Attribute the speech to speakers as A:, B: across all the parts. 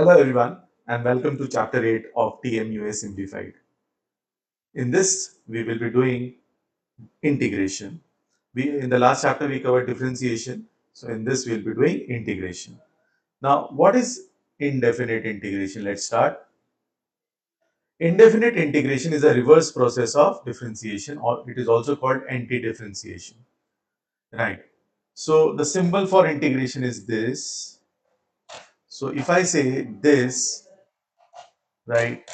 A: Hello everyone and welcome to chapter 8 of TMUA Simplified. In this we will be doing integration. In the last chapter we covered differentiation, so in this we will be doing integration. Now what is indefinite integration? Let's start. Indefinite integration is a reverse process of differentiation, or it is also called anti-differentiation. Right. So the symbol for integration is this. So if I say this, right,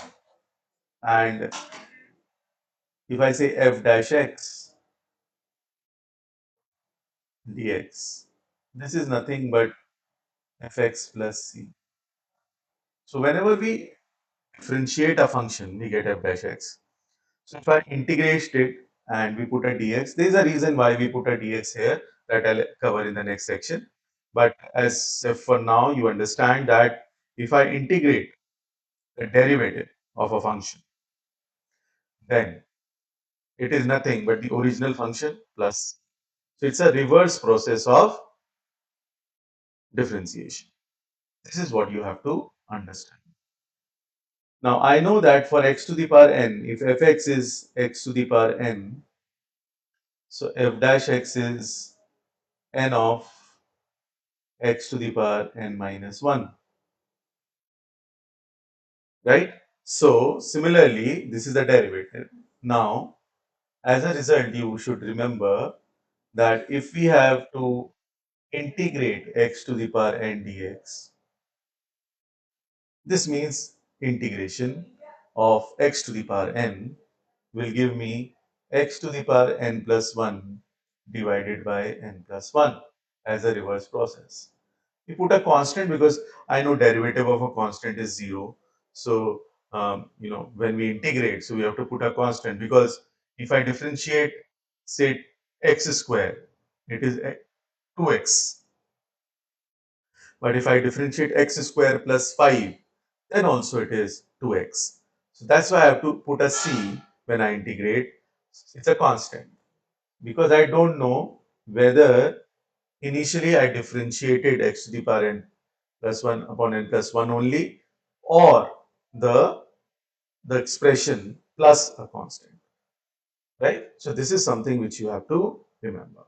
A: and if I say f dash x dx, this is nothing but fx plus c. So whenever we differentiate a function, we get f dash x. So if I integrate it and we put a dx, there is a reason why we put a dx here that I'll cover in the next section. But as for now, you understand that if I integrate the derivative of a function, then it is nothing but the original function plus. So it's a reverse process of differentiation. This is what you have to understand. Now I know that for x to the power n, if fx is x to the power n, so f dash x is n of x to the power n minus 1, right? So similarly, this is the derivative. Now, as a result, you should remember that if we have to integrate x to the power n dx, this means integration of x to the power n will give me x to the power n plus 1 divided by n plus 1 as a reverse process. We put a constant because I know derivative of a constant is 0. So, when we integrate, so we have to put a constant because if I differentiate, say, x square, it is 2x. But if I differentiate x square plus 5, then also it is 2x. So that's why I have to put a c when I integrate. It's a constant because I don't know whether initially I differentiated x to the power n plus 1 upon n plus 1 only, or the expression plus a constant, right? So this is something which you have to remember,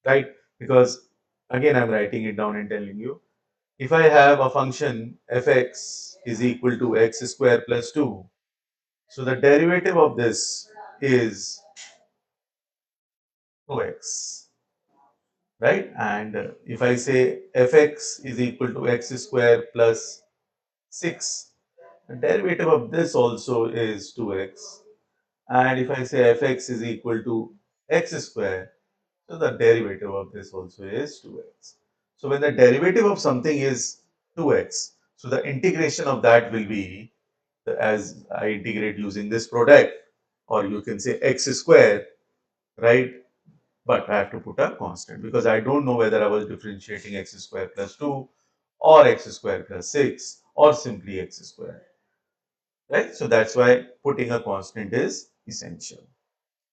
A: right? Because again I'm writing it down and telling you, if I have a function fx is equal to x square plus 2, so the derivative of this is 2x, right? And if I say fx is equal to x square plus 6, the derivative of this also is 2x. And if I say fx is equal to x square, so the derivative of this also is 2x. So when the derivative of something is 2x, so the integration of that will be, as I integrate using this product, or you can say x square, right? But I have to put a constant because I don't know whether I was differentiating x square plus 2 or x square plus 6 or simply x square, right? So that's why putting a constant is essential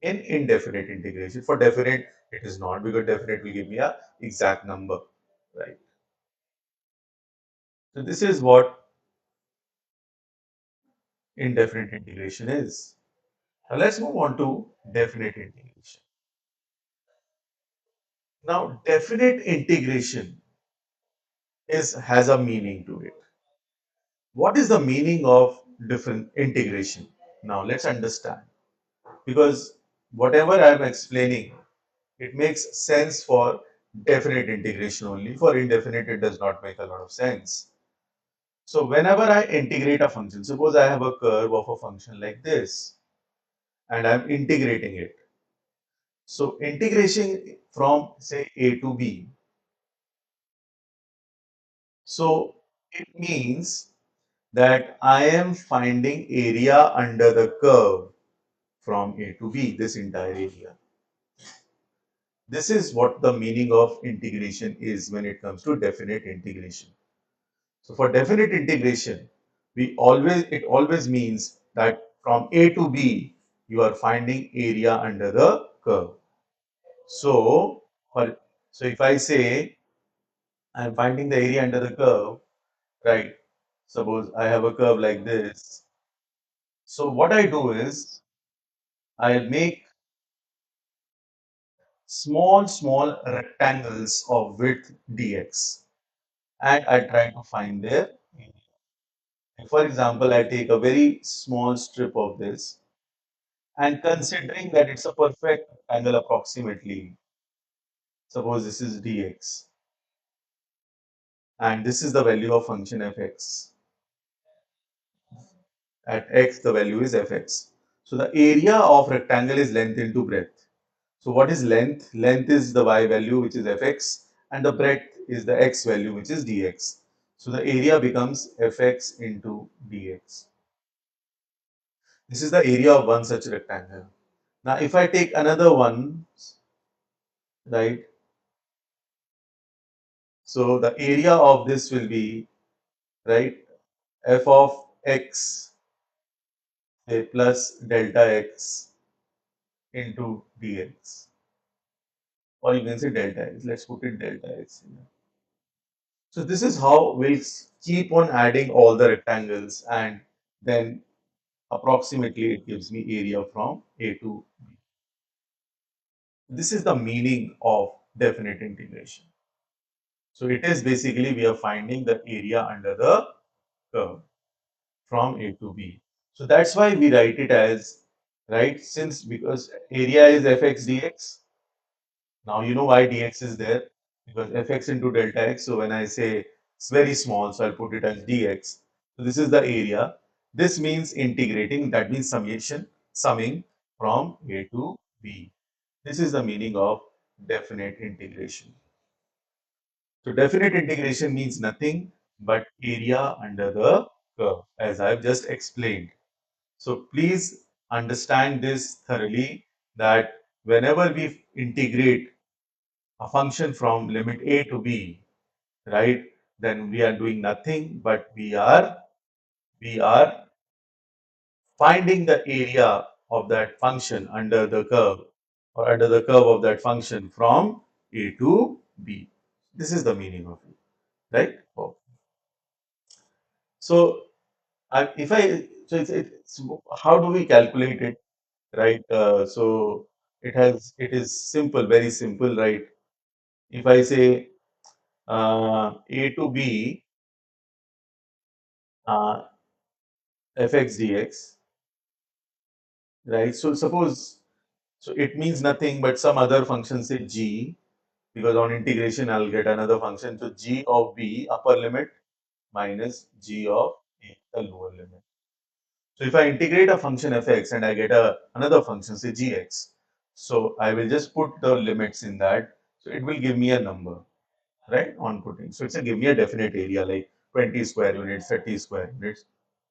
A: in indefinite integration. For definite, it is not, because definite will give me a exact number, right? So this is what indefinite integration is. Now let's move on to definite integration. Now definite integration has a meaning to it. What is the meaning of different integration? Now let's understand, because whatever I am explaining, it makes sense for definite integration only. For indefinite, it does not make a lot of sense. So whenever I integrate a function, suppose I have a curve of a function like this and I'm integrating it. So integration from say a to b. So it means that I am finding area under the curve from a to b, this entire area. This is what the meaning of integration is when it comes to definite integration. So for definite integration, it always means that from A to B, you are finding area under the curve. So, so if I say I am finding the area under the curve, right? Suppose I have a curve like this. So what I do is I'll make small rectangles of width dx, and I try to find their area. For example, I take a very small strip of this, and considering that it's a perfect angle approximately, suppose this is dx, and this is the value of function fx. At x, the value is fx. So the area of rectangle is length into breadth. So what is length? Length is the y value, which is fx, and the breadth is the x value, which is dx. So the area becomes fx into dx. This is the area of one such rectangle. Now if I take another one, right, so the area of this will be, right, f of x, say, plus delta x into dx, or you can say delta x. Let's put it delta x here. So this is how we'll keep on adding all the rectangles, and then approximately it gives me area from A to B. This is the meaning of definite integration. So it is basically we are finding the area under the curve from A to B. So that's why we write it as, right, since because area is fx dx. Now you know why dx is there, because fx into delta x. So when I say it's very small, so I'll put it as dx. So this is the area. This means integrating, that means summation, summing from A to B. This is the meaning of definite integration. So definite integration means nothing but area under the curve, as I've just explained. So please understand this thoroughly, that whenever we integrate a function from limit a to b, right, then we are doing nothing but we are finding the area of that function under the curve, or under the curve of that function from a to b. This is the meaning of it, right? Oh. So if I so it's how do we calculate it, right? So it is simple, very simple, right? If I say a to b uh, fx dx, right? So suppose, so it means nothing but some other function, say g, because on integration I'll get another function. So g of b upper limit minus g of a, the lower limit. So if I integrate a function fx and I get another function, say gx, so I will just put the limits in that. So it will give me a number, right, on putting. So it's a give me a definite area like 20 square units, 30 square units.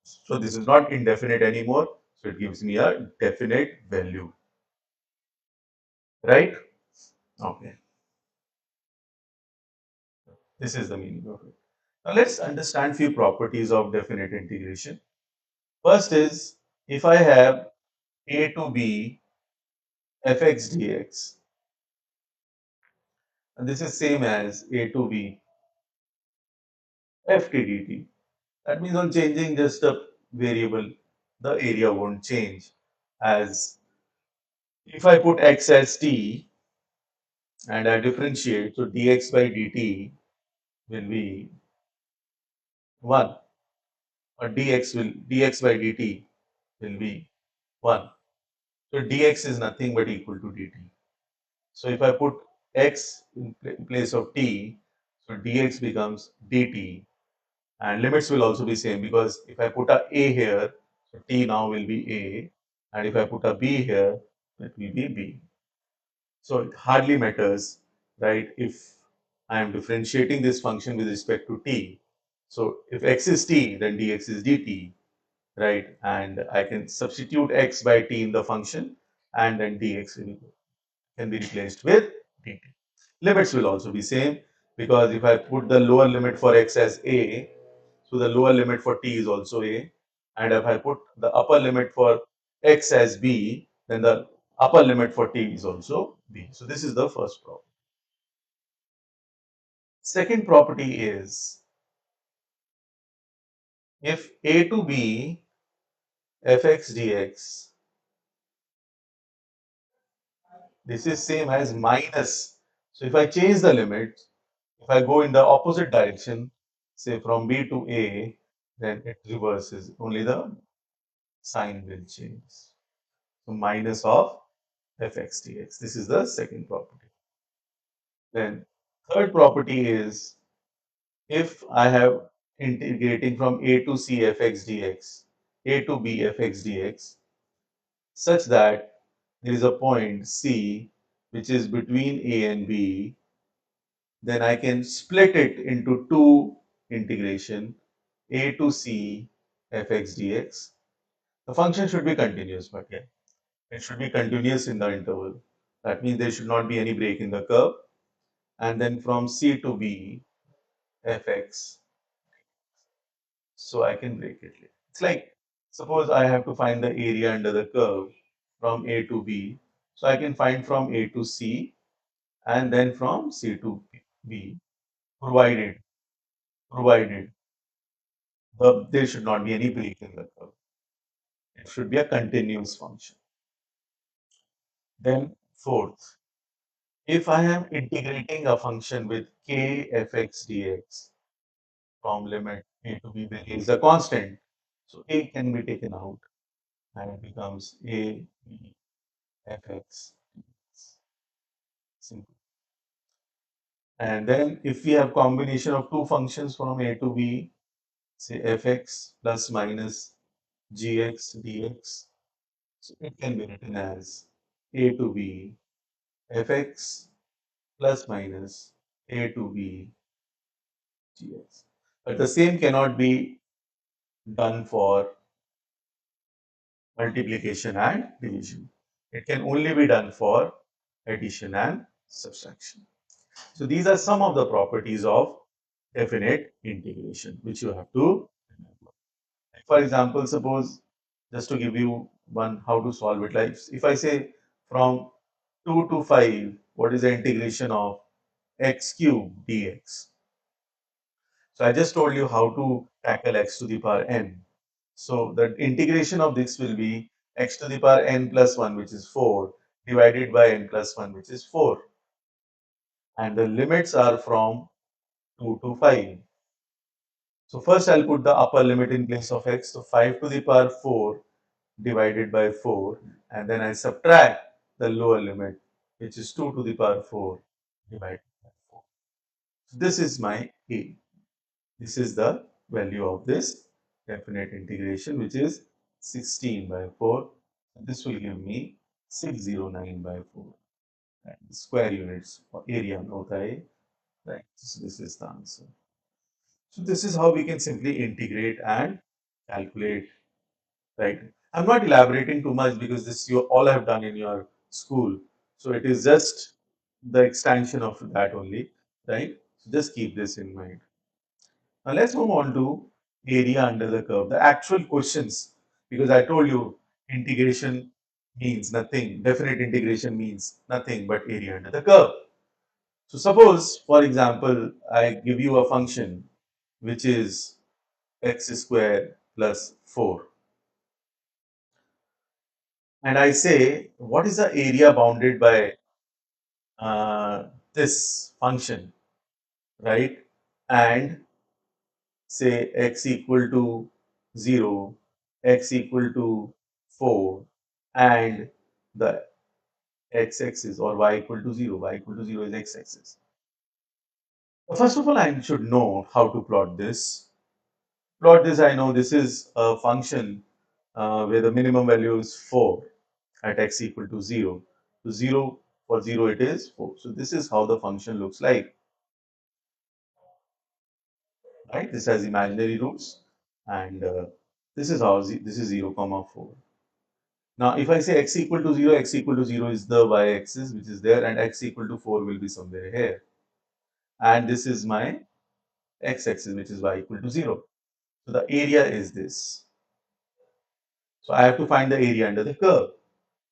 A: So this is not indefinite anymore. So it gives me a definite value, right? Okay. This is the meaning of it. Now let's understand few properties of definite integration. First is, if I have a to b fx dx, and this is same as a to b ft dt. That means on changing just a variable, the area won't change. As if I put x as t and I differentiate, so dx by dt will be 1, or dx by dt will be 1. So dx is nothing but equal to dt. So if I put x in place of t, so dx becomes dt, and limits will also be same, because if I put a here, so t now will be a, and if I put a b here, it will be b. So it hardly matters, right, if I am differentiating this function with respect to t. So if x is t, then dx is dt, right? And I can substitute x by t in the function, and then dx can be replaced with dt. Limits will also be same, because if I put the lower limit for x as a, so the lower limit for t is also a, and if I put the upper limit for x as b, then the upper limit for t is also b. So this is the first property. Second property is if a to b fx dx, this is same as minus. So if I change the limit, if I go in the opposite direction, say from b to a, then it reverses. Only the sign will change. So minus of fx dx. This is the second property. Then third property is if I have integrating from a to c fx dx, a to b fx dx, such that there is a point C which is between a and b, then I can split it into two integration a to c fx dx. The function should be continuous, but yeah, it should be continuous in the interval. That means there should not be any break in the curve. And then from c to b fx, so I can break it. It's like, suppose I have to find the area under the curve from a to b. So I can find from a to c and then from c to b, provided provided there should not be any break in the curve. It should be a continuous function. Then fourth, if I am integrating a function with k fx dx from limit a to b, where a is a constant, so a can be taken out and it becomes a b fx. Simple. And then if we have combination of two functions from a to b, say fx plus minus gx dx, so it can be written as a to b fx plus minus a to b gx. But the same cannot be done for multiplication and division. It can only be done for addition and subtraction. So these are some of the properties of definite integration, which you have to remember. For example, suppose just to give you one how to solve it, like if I say from 2 to 5, what is the integration of x cube dx? So I just told you how to tackle x to the power n. So the integration of this will be x to the power n plus 1, which is 4, divided by n plus 1, which is 4. And the limits are from 2 to 5. So first I'll put the upper limit in place of x. So 5 to the power 4 divided by 4, and then I subtract the lower limit, which is 2 to the power 4 divided by 4. So this is my a. This is the value of this definite integration, which is 16 by 4. This will give me 609 by 4. And square units or area hota hai, right? So this is the answer. So this is how we can simply integrate and calculate, right? I'm not elaborating too much because this you all have done in your school. So it is just the extension of that only, right? So just keep this in mind. Now let's move on to area under the curve, the actual questions, because I told you integration means nothing, definite integration means nothing but area under the curve. So suppose, for example, I give you a function which is x square plus 4. And I say, what is the area bounded by this function, right? And say x equal to 0, x equal to 4, and the x-axis or y equal to 0, y equal to 0 is x-axis. First of all, I should know how to plot this. Plot this, I know this is a function where the minimum value is 4 at x equal to 0. So 0 for 0 it is 4. So this is how the function looks like, right? This has imaginary roots and this is how this is 0 comma 4. Now if I say x equal to 0, x equal to 0 is the y-axis which is there and x equal to 4 will be somewhere here. And this is my x-axis which is y equal to 0. So the area is this. So I have to find the area under the curve.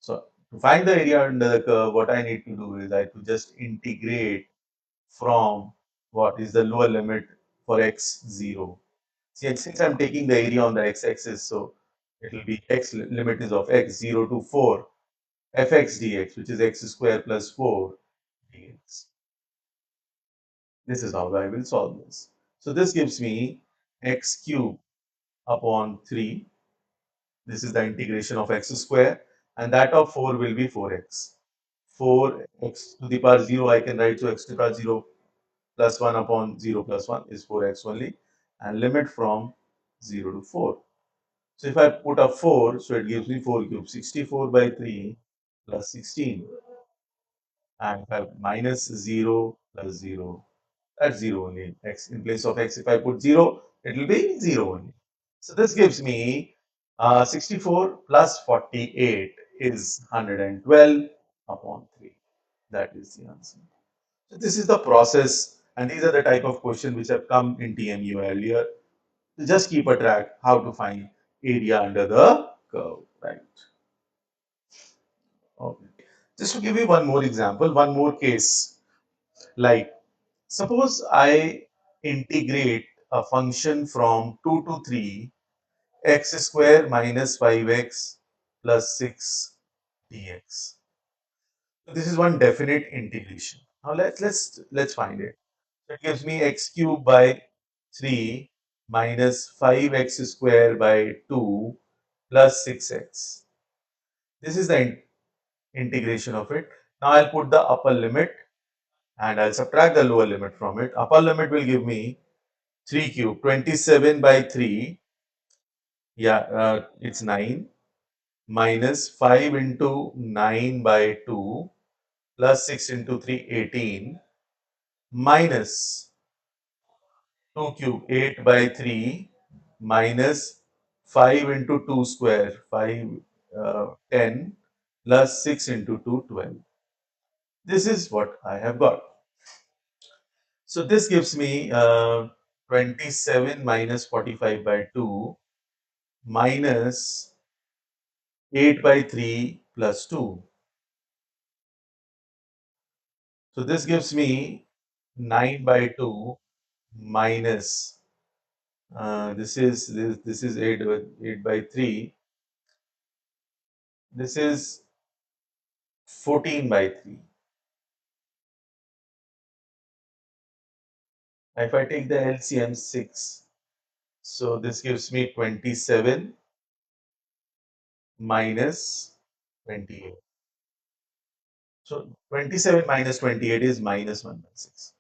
A: So to find the area under the curve, what I need to do is I have to just integrate from what is the lower limit for x 0. See, since I'm taking the area on the x-axis, so it will be limit is of x 0 to 4 fx dx, which is x square plus 4 dx. This is how I will solve this. So this gives me x cube upon 3. This is the integration of x square, and that of 4 will be 4x. 4x to the power 0 I can write, so x to the power 0 plus 1 upon 0 plus 1 is 4x only, and limit from 0 to 4. So if I put a 4, so it gives me 4 cubes, 64 by 3 plus 16, and if I minus 0 plus 0, that's 0 only. X in place of x, if I put 0, it will be 0 only. So this gives me 64 plus 48 is 112 upon 3. That is the answer. So this is the process, and these are the type of questions which have come in TMUA earlier. So just keep a track how to find area under the curve, right? Okay. Just to give you one more example, one more case, like suppose I integrate a function from 2 to 3 x square minus 5x plus 6 dx. So this is one definite integration. Now let's find it. So it gives me x cube by 3 minus 5x square by 2 plus 6x. This is the integration of it. Now I'll put the upper limit and I'll subtract the lower limit from it. Upper limit will give me 3 cube, 27 by 3, yeah, it's 9, minus 5 into 9 by 2, plus 6 into 3, 18, minus 2 cube, 8 by 3, minus 5 into 2 square, 5, 10, plus 6 into 2, 12. This is what I have got. So this gives me 27 minus 45 by 2 minus 8 by 3 plus 2. So this gives me 9 by 2 minus this is 8 by 3. This is 14 by 3. If I take the LCM 6, so this gives me 27 minus 28. So 27 minus 28 is minus 1 by 6.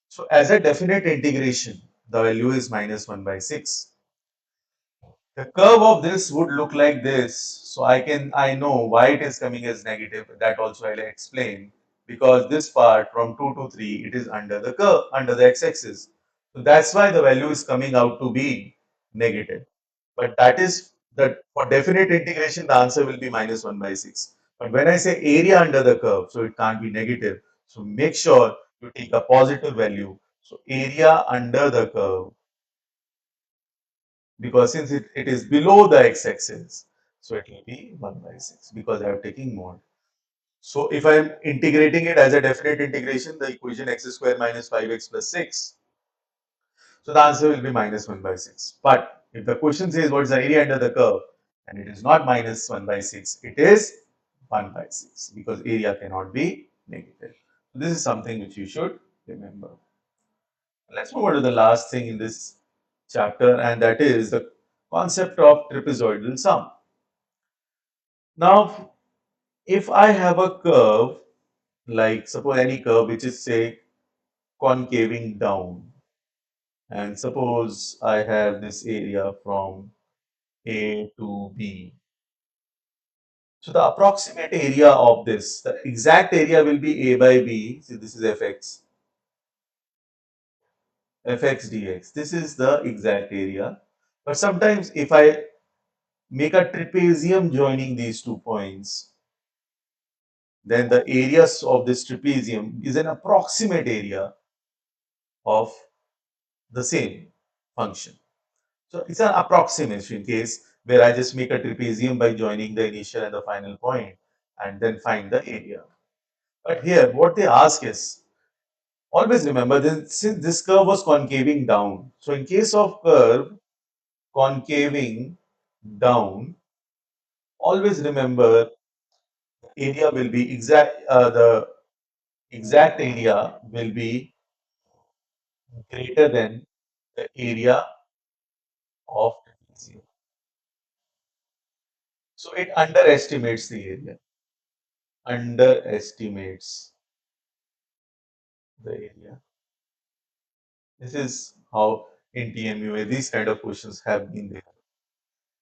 A: So as a definite integration, the value is minus 1 by 6. The curve of this would look like this. So I know why it is coming as negative. That also I'll explain, because this part from 2 to 3, it is under the curve, under the x-axis. So that's why the value is coming out to be negative. But that is that for definite integration, the answer will be minus 1 by 6. But when I say area under the curve, so it can't be negative. So make sure you take a positive value. So area under the curve, because since it is below the x-axis, so it will be 1 by 6 because I am taking mod. So if I am integrating it as a definite integration, the equation x square minus 5x plus 6, so the answer will be minus 1 by 6. But if the question says what is the area under the curve, and it is not minus 1 by 6, it is 1 by 6 because area cannot be negative. So this is something which you should remember. Let's move on to the last thing in this chapter, and that is the concept of trapezoidal sum. Now, if I have a curve, like suppose any curve which is say concaving down, and suppose I have this area from A to B. So the approximate area of this, the exact area will be A by B. See, this is fx, fx dx. This is the exact area. But sometimes if I make a trapezium joining these 2 points, then the areas of this trapezium is an approximate area of the same function. So it's an approximation case where I just make a trapezium by joining the initial and the final point and then find the area. But here what they ask is, always remember that since this curve was concaving down, so in case of curve, concaving down, always remember area will be the exact area will be greater than the area of trapezium. So it underestimates the area, underestimates the area. This is how in TMUA these kind of questions have been there.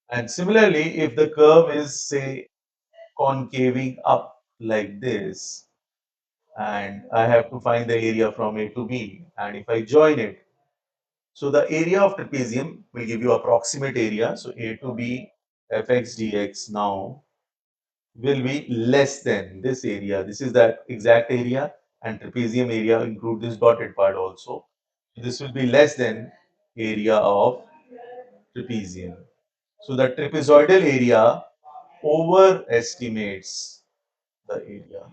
A: And similarly, if the curve is say concaving up like this, and I have to find the area from A to B, and if I join it, so the area of trapezium will give you approximate area. So A to B fx dx now will be less than this area. This is the exact area, and trapezium area include this dotted part also. This will be less than area of trapezium. So the trapezoidal area overestimates the area.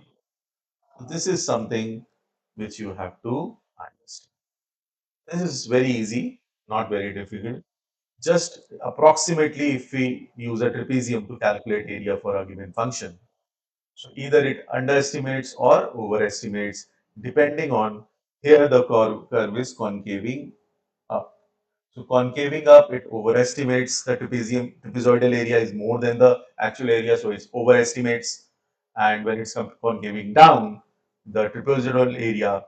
A: This is something which you have to understand. This is very easy, not very difficult. Just approximately if we use a trapezium to calculate area for a given function. So either it underestimates or overestimates depending on here the curve is concaving up. So concaving up, it overestimates the trapezoidal area is more than the actual area, so it overestimates. And when it's concaving down, the trapezoidal area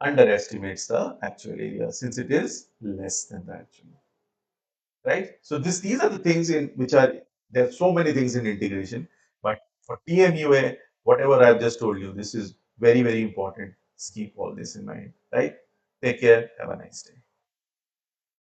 A: underestimates the actual area since it is less than the actual, right? So these are the things in which are there are so many things in integration, but for TMUA, whatever I've just told you, this is very, very important. Just keep all this in mind, right? Take care. Have a nice day.